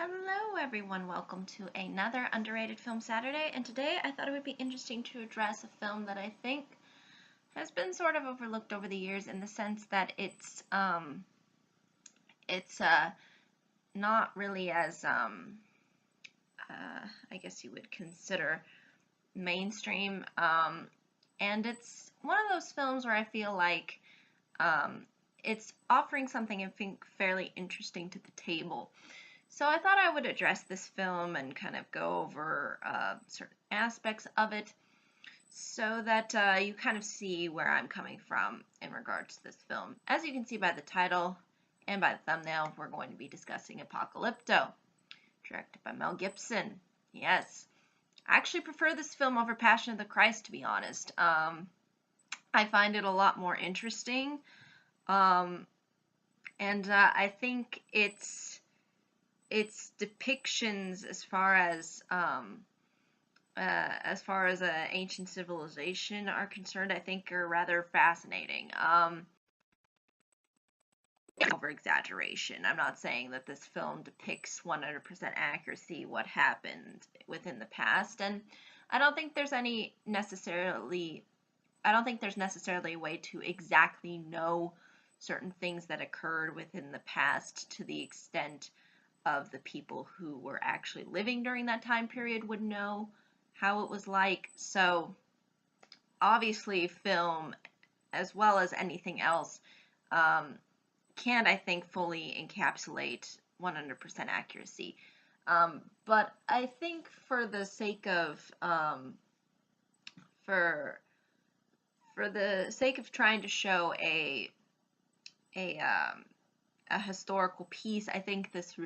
Hello everyone, welcome to another Underrated Film Saturday, and today I thought it would be interesting to address a film that I think has been sort of overlooked over the years in the sense that it's not really as I guess you would consider mainstream, and it's one of those films where I feel like it's offering something I think fairly interesting to the table. So I thought I would address this film and kind of go over certain aspects of it so that you kind of see where I'm coming from in regards to this film. As you can see by the title and by the thumbnail, we're going to be discussing Apocalypto, directed by Mel Gibson. Yes, I actually prefer this film over Passion of the Christ, to be honest. I find it a lot more interesting, and I think its depictions as far as ancient civilization are concerned, I think are rather fascinating. Over exaggeration. I'm not saying that this film depicts 100% accuracy what happened within the past, and I don't think there's necessarily a way to exactly know certain things that occurred within the past to the extent of the people who were actually living during that time period would know how it was like. So obviously film, as well as anything else, can't, I think, fully encapsulate 100% accuracy. But I think for the sake of for the sake of trying to show a historical piece, I think this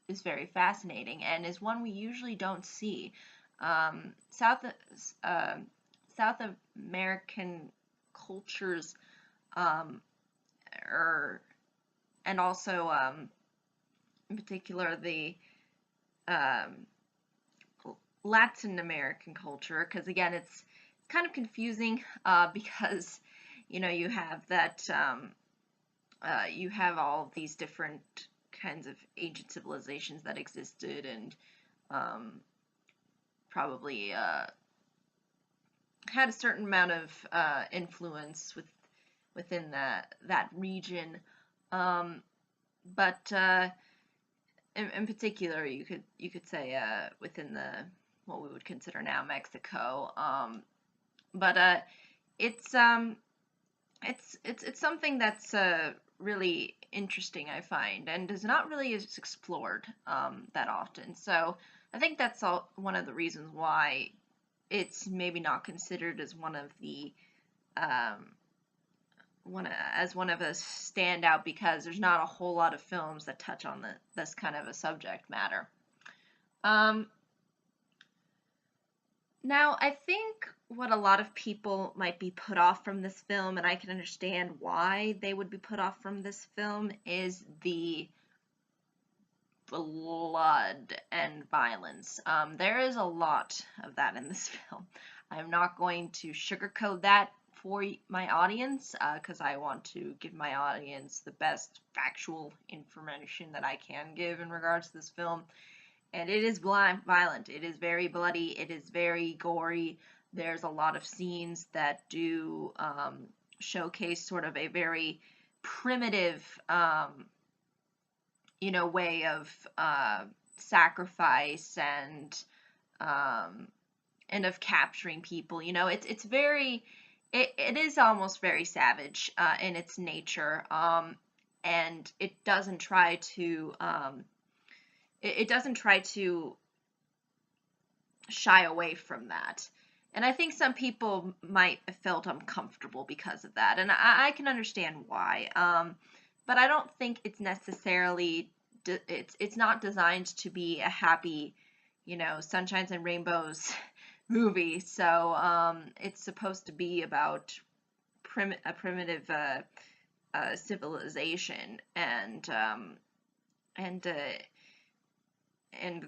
is very fascinating and is one we usually don't see. South American cultures, and also in particular the Latin American culture, because again it's kind of confusing because you have that. You have all these different kinds of ancient civilizations that existed and probably had a certain amount of influence within that region. But in particular, you could say within what we would consider now Mexico. But it's something that's really interesting, I find, and is not really as explored that often. So I think that's one of the reasons why it's maybe not considered as one of the one of a standout, because there's not a whole lot of films that touch on this kind of a subject matter. Now, I think what a lot of people might be put off from this film, and I can understand why they would be put off from this film, is the blood and violence. There is a lot of that in this film. I'm not going to sugarcoat that for my audience, because I want to give my audience the best factual information that I can give in regards to this film. And it is violent, it is very bloody, it is very gory. There's a lot of scenes that do showcase sort of a very primitive, way of sacrifice and of capturing people. It's very, it is almost very savage in its nature, and it doesn't try to shy away from that. And I think some people might have felt uncomfortable because of that, and I can understand why. But I don't think it's necessarily it's not designed to be a happy, sunshines and rainbows movie. So it's supposed to be about a primitive civilization and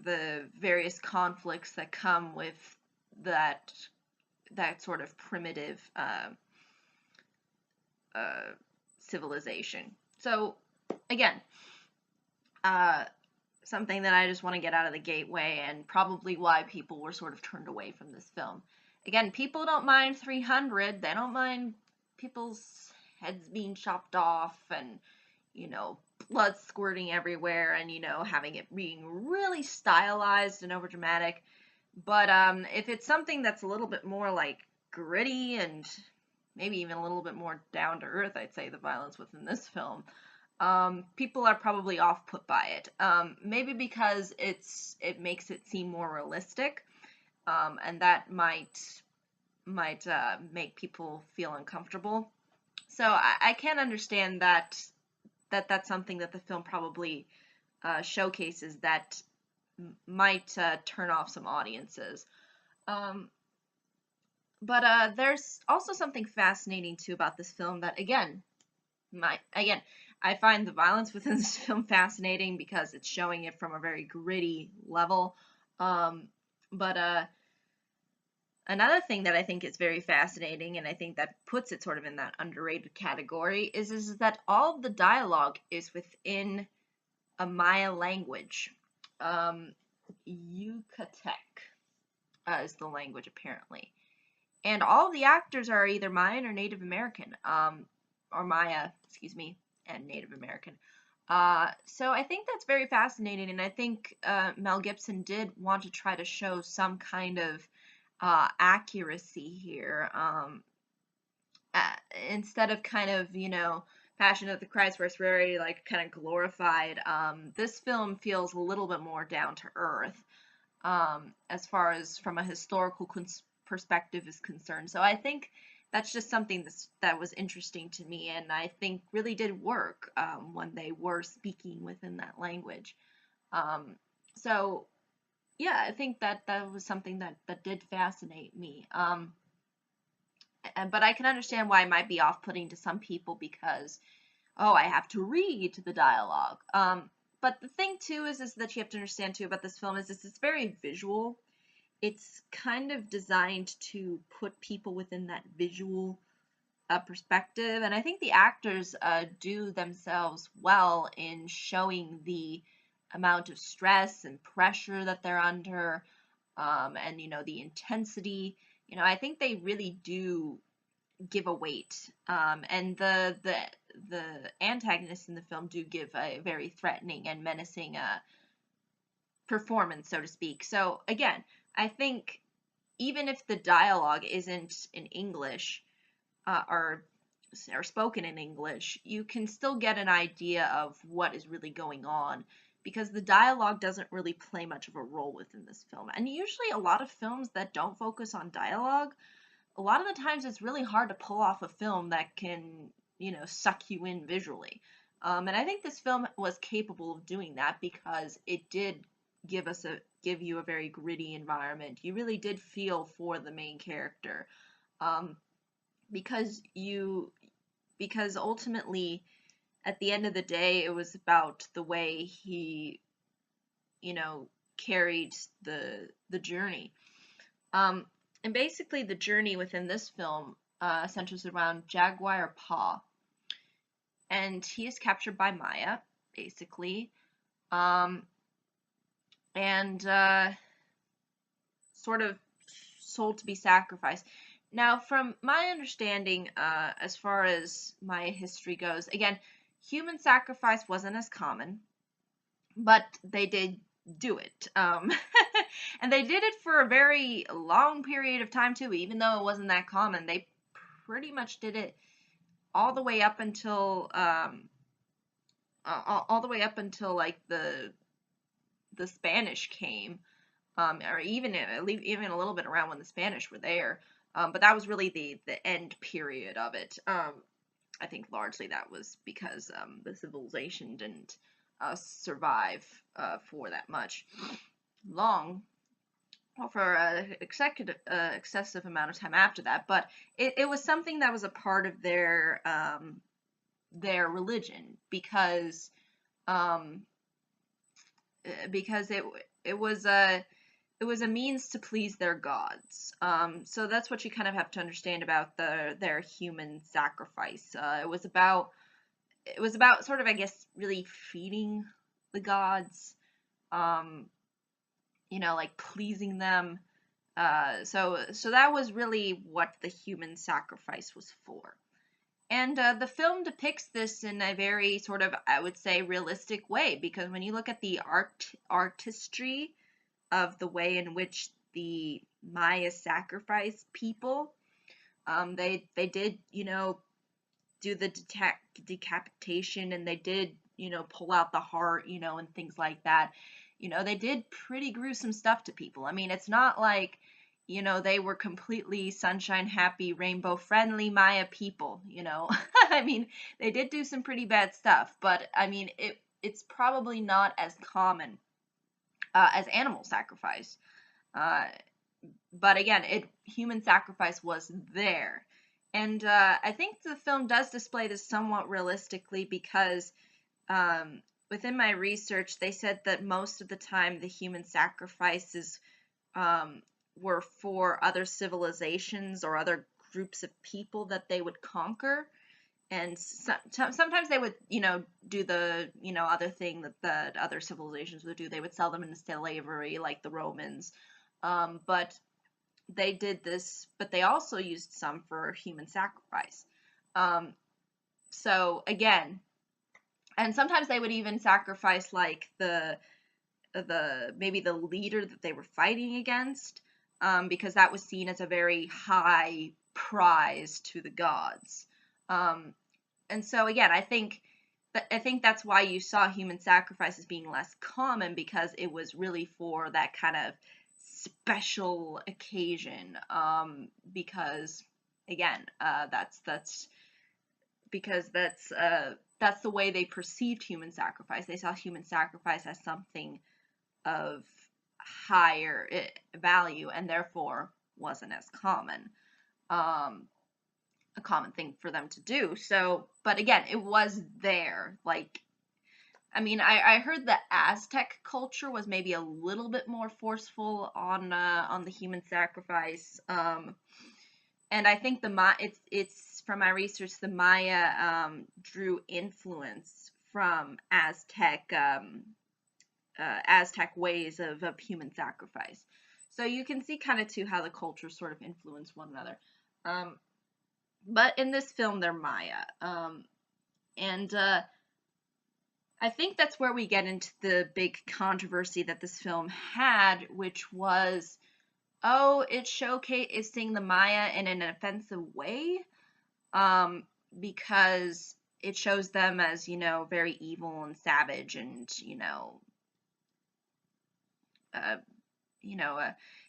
the various conflicts that come with that sort of primitive civilization. So again, something that I just want to get out of the gateway, and probably why people were sort of turned away from this film. Again, people don't mind 300. They don't mind people's heads being chopped off and, you know, blood squirting everywhere and, you know, having it being really stylized and overdramatic. But if it's something that's a little bit more like gritty and maybe even a little bit more down to earth, I'd say the violence within this film, people are probably off put by it. Maybe because it makes it seem more realistic, and that might make people feel uncomfortable. So I can understand that's something that the film probably showcases that might turn off some audiences. Um, but there's also something fascinating too about this film that again, I find the violence within this film fascinating because it's showing it from a very gritty level. But another thing that I think is very fascinating, and I think that puts it sort of in that underrated category, is that all of the dialogue is within a Maya language. Yucatec is the language apparently, and all of the actors are either Mayan or Native American, or Maya, excuse me, and Native American. So I think that's very fascinating, and I think Mel Gibson did want to try to show some kind of accuracy here, uh, instead of kind of, you know, Passion of the Christ where it's very like kind of glorified. This film feels a little bit more down to earth, as far as from a historical perspective is concerned. So I think that's just something that was interesting to me, and I think really did work when they were speaking within that language. Um, so yeah, I think that was something that did fascinate me. But I can understand why it might be off-putting to some people because, oh, I have to read the dialogue. But the thing too is that you have to understand too about this film is it's very visual. It's kind of designed to put people within that visual perspective, and I think the actors do themselves well in showing the amount of stress and pressure that they're under, and you know the intensity. You know, I think they really do give a weight, and the antagonists in the film do give a very threatening and menacing performance, so to speak. So again, I think even if the dialogue isn't in English, or spoken in English, you can still get an idea of what is really going on because the dialogue doesn't really play much of a role within this film. And usually a lot of films that don't focus on dialogue, a lot of the times it's really hard to pull off a film that can, you know, suck you in visually. And I think this film was capable of doing that because it did give you a very gritty environment. You really did feel for the main character. Um, because ultimately at the end of the day it was about the way he, you know, carried the journey. um and basically the journey within this film centers around Jaguar Paw, and he is captured by Maya basically, um and sort of sold to be sacrificed. Now, from my understanding, as far as Maya history goes, again, human sacrifice wasn't as common, but they did do it. And they did it for a very long period of time, too, even though it wasn't that common. They pretty much did it all the way up until, all the way up until like the Spanish came, or even a little bit around when the Spanish were there. But that was really the end period of it. I think largely that was because the civilization didn't survive for that much long, or for an excessive amount of time after that. But it was something that was a part of their religion um, because it was a means to please their gods. So that's what you kind of have to understand about their human sacrifice. It was about sort of, I guess, really feeding the gods, um, like pleasing them. So that was really what the human sacrifice was for. And the film depicts this in a very sort of, I would say, realistic way, because when you look at the artistry of the way in which the Maya sacrificed people, they did, do the decapitation, and they did, pull out the heart, and things like that. They did pretty gruesome stuff to people. I mean, it's not like, they were completely sunshine, happy, rainbow friendly Maya people. I mean, they did do some pretty bad stuff, but I mean, it's probably not as common as animal sacrifice. Uh, but again, human sacrifice was there. And I think the film does display this somewhat realistically, because within my research, they said that most of the time the human sacrifices were for other civilizations or other groups of people that they would conquer. And sometimes they would, do the, other thing that the other civilizations would do. They would sell them into slavery, like the Romans. But they did this, but they also used some for human sacrifice. So again, and sometimes they would even sacrifice like the maybe the leader that they were fighting against, because that was seen as a very high prize to the gods. And so again, I think that's why you saw human sacrifices being less common, because it was really for that kind of special occasion. Because again, that's because that's the way they perceived human sacrifice. They saw human sacrifice as something of higher value, and therefore wasn't as common. A common thing for them to do. So, but again, it was there. Like, I mean, I heard the Aztec culture was maybe a little bit more forceful on the human sacrifice. And I think it's from my research, the Maya drew influence from Aztec ways of human sacrifice. So you can see kind of too how the cultures sort of influence one another. But in this film, they're Maya. And I think that's where we get into the big controversy that this film had, which was, it's showcasing the Maya in an offensive way, because it shows them as, very evil and savage and, uh,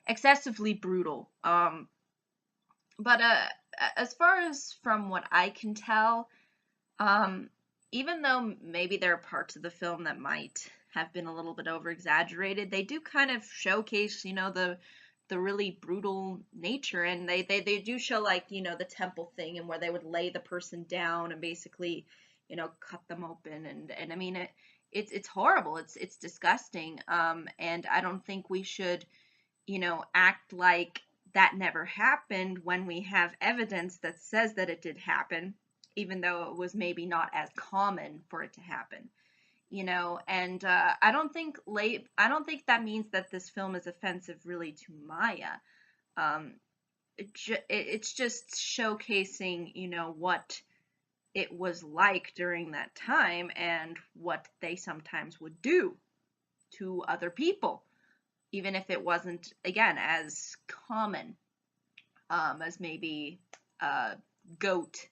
excessively brutal. But as far as from what I can tell, even though maybe there are parts of the film that might have been a little bit over exaggerated, they do kind of showcase, the really brutal nature, and they do show, like, the temple thing, and where they would lay the person down and basically, cut them open, and I mean, it's horrible, it's disgusting, and I don't think we should, act like that never happened when we have evidence that says that it did happen, even though it was maybe not as common for it to happen. And I don't think that means that this film is offensive really to Maya. It's just showcasing, what it was like during that time, and what they sometimes would do to other people, even if it wasn't, again, as common as maybe a goat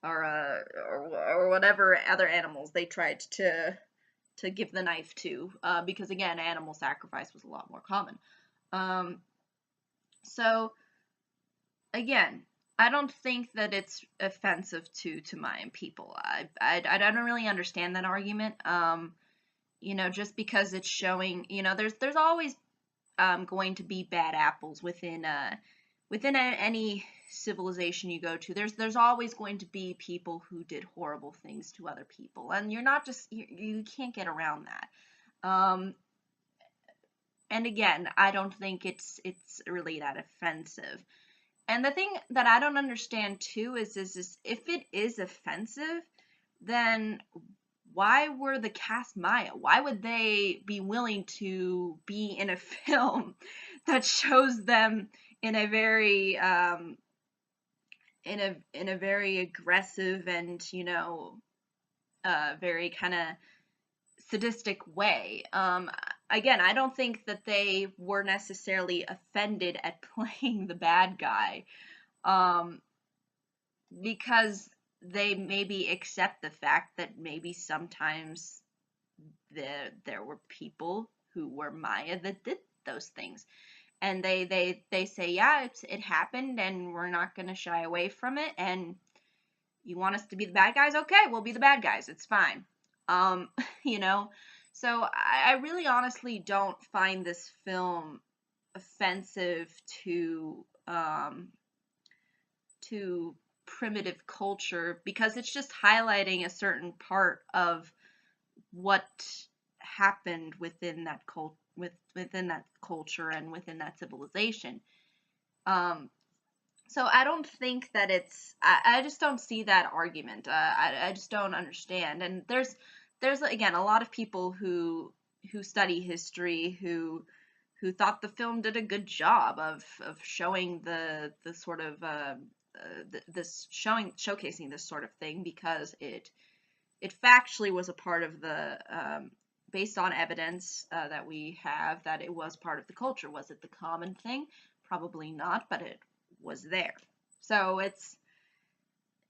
or whatever other animals they tried to give the knife to, because again, animal sacrifice was a lot more common. So again, I don't think that it's offensive to Mayan people. I don't really understand that argument. Just because it's showing, there's always going to be bad apples within any civilization you go to. There's always going to be people who did horrible things to other people, and you're not just you can't get around that. And again, I don't think it's really that offensive. And the thing that I don't understand too is if it is offensive, then why were the cast Maya? Why would they be willing to be in a film that shows them in a very in a very aggressive and, you know, very kind of sadistic way? Again, I don't think that they were necessarily offended at playing the bad guy, um, because they maybe accept the fact that maybe sometimes there were people who were Maya that did those things, and they say, yeah, it happened, and we're not going to shy away from it. And you want us to be the bad guys? Okay, we'll be the bad guys. It's fine. You know, so I really honestly don't find this film offensive to primitive culture, because it's just highlighting a certain part of what happened within that within that culture and within that civilization. Um, so I don't think that I just don't see that argument. I just don't understand. And there's again a lot of people who study history who thought the film did a good job of showing the sort of this showcasing this sort of thing, because it factually was a part of the based on evidence that we have, that it was part of the culture. Was it the common thing? Probably not, but it was there. So it's,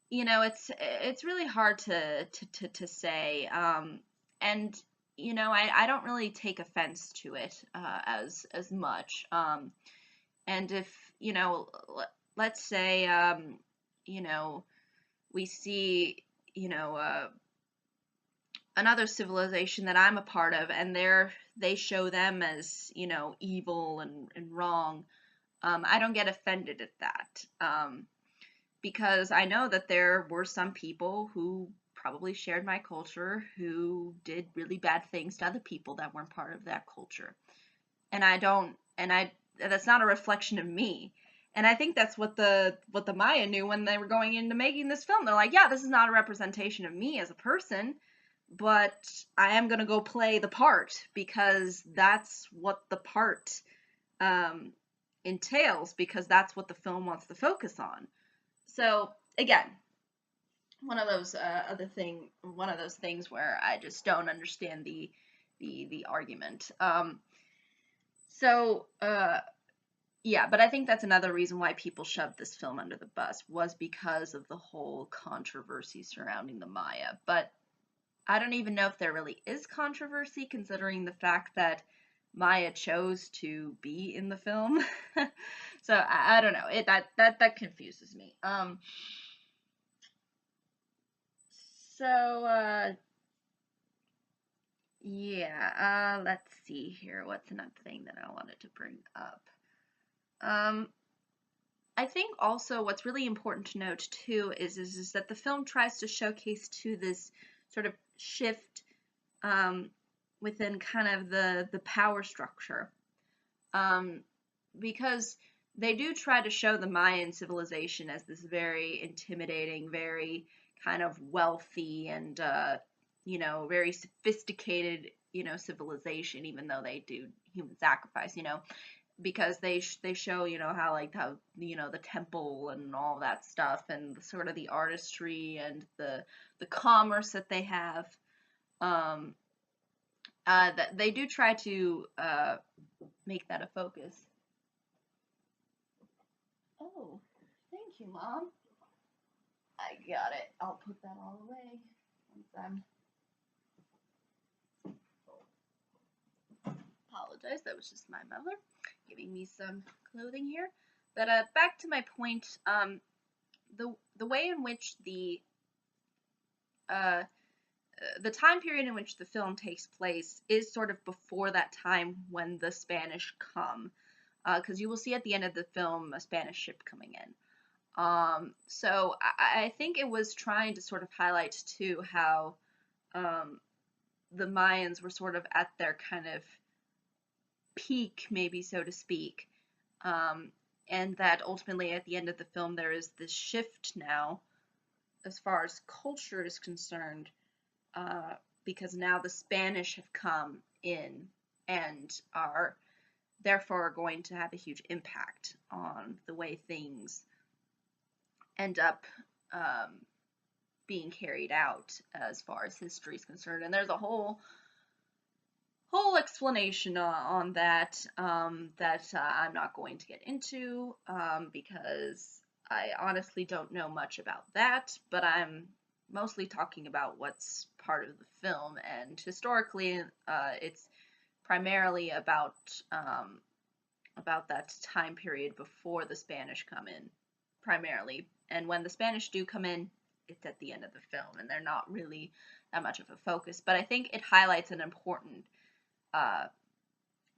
you know, it's really hard to say, and you know, I don't really take offense to it as much. And if, you know, let's say, you know, we see, you know, another civilization that I'm a part of, and they show them as, you know, evil and wrong. I don't get offended at that, because I know that there were some people who probably shared my culture who did really bad things to other people that weren't part of that culture. And I don't, and I that's not a reflection of me. And I think that's what the Maya knew when they were going into making this film. They're like, yeah, this is not a representation of me as a person, but I am gonna go play the part because that's what the part um, entails, because that's what the film wants to focus on. So again, one of those things where I just don't understand the argument. So yeah, but I think that's another reason why people shoved this film under the bus, was because of the whole controversy surrounding the Maya. But I don't even know if there really is controversy, considering the fact that Maya chose to be in the film. So I don't know. That confuses me. So yeah, let's see here. What's another thing that I wanted to bring up? Um, I think also what's really important to note too is that the film tries to showcase to this sort of shift um, within kind of the power structure, um, because they do try to show the Mayan civilization as this very intimidating, very kind of wealthy and you know, very sophisticated, you know, civilization, even though they do human sacrifice, you know, because they show, you know, how you know, the temple and all that stuff, and sort of the artistry and the commerce that they have. Um, that they do try to make that a focus. Oh, thank you, Mom. I got it. I'll put that all away once I'm. Apologize. That was just my mother giving me some clothing here. But back to my point. The way in which uh, the time period in which the film takes place is sort of before that time when the Spanish come, because you will see at the end of the film a Spanish ship coming in. So I think it was trying to sort of highlight too how um, the Mayans were sort of at their kind of peak, maybe so to speak, um, and that ultimately at the end of the film there is this shift now as far as culture is concerned, because now the Spanish have come in and are therefore going to have a huge impact on the way things end up being carried out as far as history is concerned. And there's a whole explanation on that that I'm not going to get into because I honestly don't know much about that, but I'm mostly talking about what's part of the film, and historically it's primarily about that time period before the Spanish come in, primarily. And when the Spanish do come in, it's at the end of the film, and they're not really that much of a focus. But I think it highlights an uh,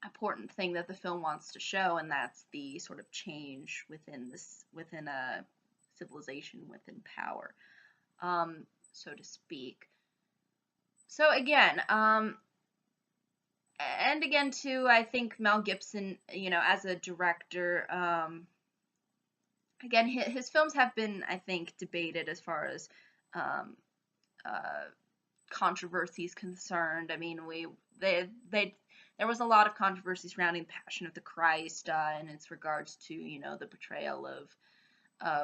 important thing that the film wants to show, and that's the sort of change within a civilization within power, so to speak. So again, and again too, I think Mel Gibson, as a director, again his films have been, I think, debated as far as um, uh, controversy is concerned. I mean, they there was a lot of controversy surrounding the Passion of the Christ in its regards to the portrayal of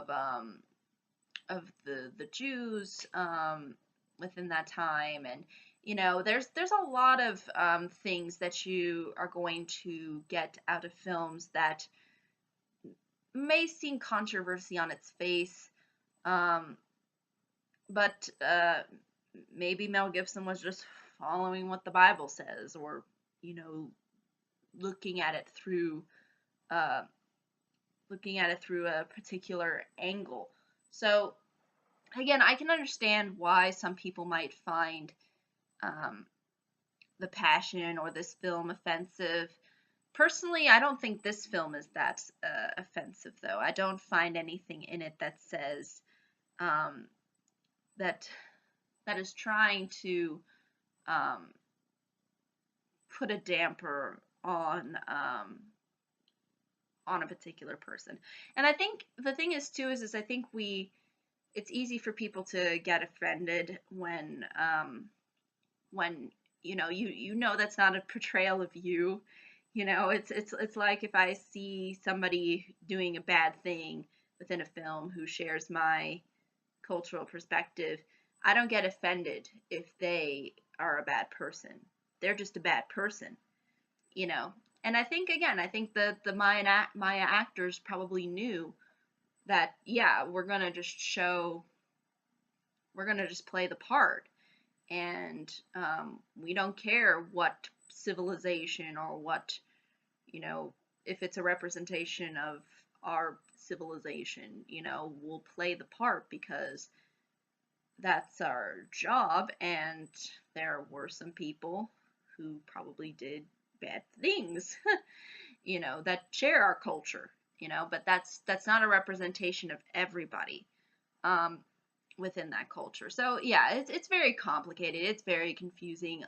the Jews within that time, and there's a lot of things that you are going to get out of films that may seem controversy on its face, um, but maybe Mel Gibson was just following what the Bible says, or you know looking at it through uh, a particular angle. So again, I can understand why some people might find um, the Passion or this film offensive. Personally, I don't think this film is that offensive, though. I don't find anything in it that says um, that is trying to um, put a damper on a particular person. And I think the thing is too is I think it's easy for people to get offended when that's not a portrayal of you. It's like if I see somebody doing a bad thing within a film who shares my cultural perspective, I don't get offended if they are a bad person. They're just a bad person, you know. And I think again, I think that the Maya actors probably knew that, yeah, we're gonna just play the part, and we don't care what civilization or what, if it's a representation of our civilization, we'll play the part because that's our job, and there were some people who probably did bad things, that share our culture, but that's not a representation of everybody um, within that culture. So yeah, it's very complicated. It's very confusing.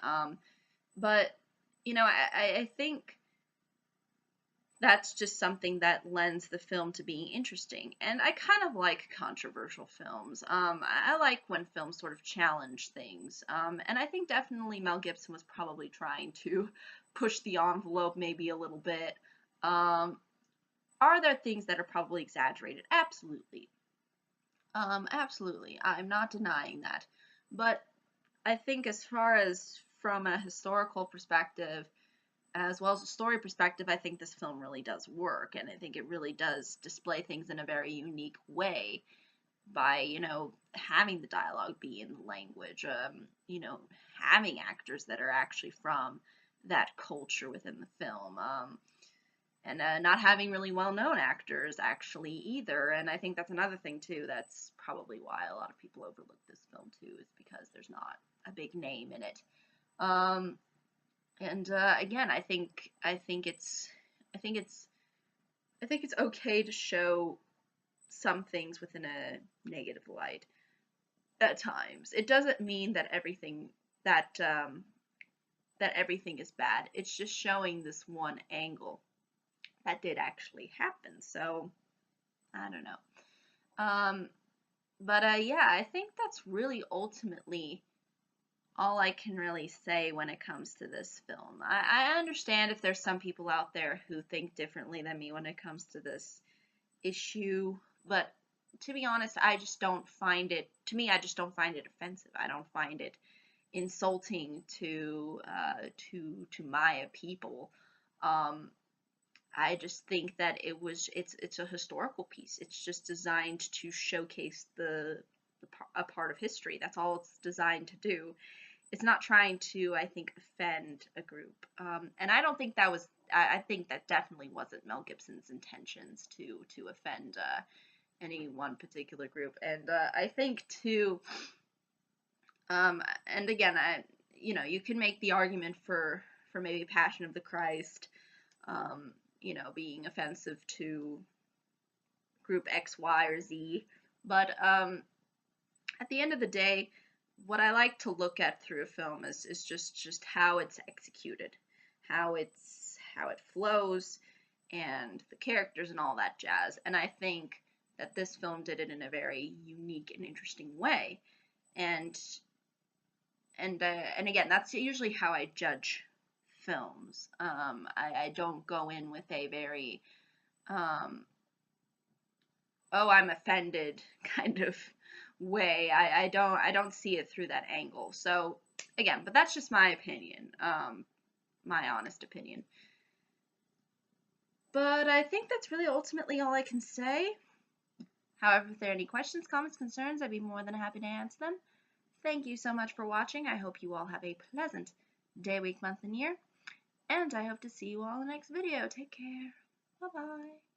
But I think that's just something that lends the film to being interesting. And I kind of like controversial films. I like when films sort of challenge things. And I think definitely Mel Gibson was probably trying to push the envelope maybe a little bit. Are there things that are probably exaggerated? Absolutely. Absolutely. I'm not denying that. But I think as far as from a historical perspective, as well as a story perspective, I think this film really does work, and I think it really does display things in a very unique way by, having the dialogue be in the language, having actors that are actually from that culture within the film, and not having really well-known actors actually either. And I think that's another thing too. That's probably why a lot of people overlook this film too, is because there's not a big name in it. Um, and again, I think it's okay to show some things within a negative light at times. It doesn't mean that everything is bad. It's just showing this one angle that did actually happen. So I don't know. But yeah, I think that's really ultimately all I can really say when it comes to this film. I understand if there's some people out there who think differently than me when it comes to this issue, but to be honest, I just don't find it, to me, I just don't find it offensive. I don't find it insulting to Maya people. Um, I just think that it's a historical piece. It's just designed to showcase a part of history. That's all it's designed to do. It's not trying to, I think, offend a group. And I don't think that was. I think that definitely wasn't Mel Gibson's intentions to offend any one particular group. And I think too. And again, you can make the argument for maybe Passion of the Christ, being offensive to group X, Y, or Z. But at the end of the day, what I like to look at through a film is just how it's executed, how it flows, and the characters and all that jazz. And I think that this film did it in a very unique and interesting way. And again, that's usually how I judge films. I don't go in with a very oh, I'm offended kind of way. I don't see it through that angle. So again, but that's just my opinion, my honest opinion. But I think that's really ultimately all I can say. However, if there are any questions, comments, concerns, I'd be more than happy to answer them. Thank you so much for watching. I hope you all have a pleasant day, week, month, and year. And I hope to see you all in the next video. Take care. Bye-bye.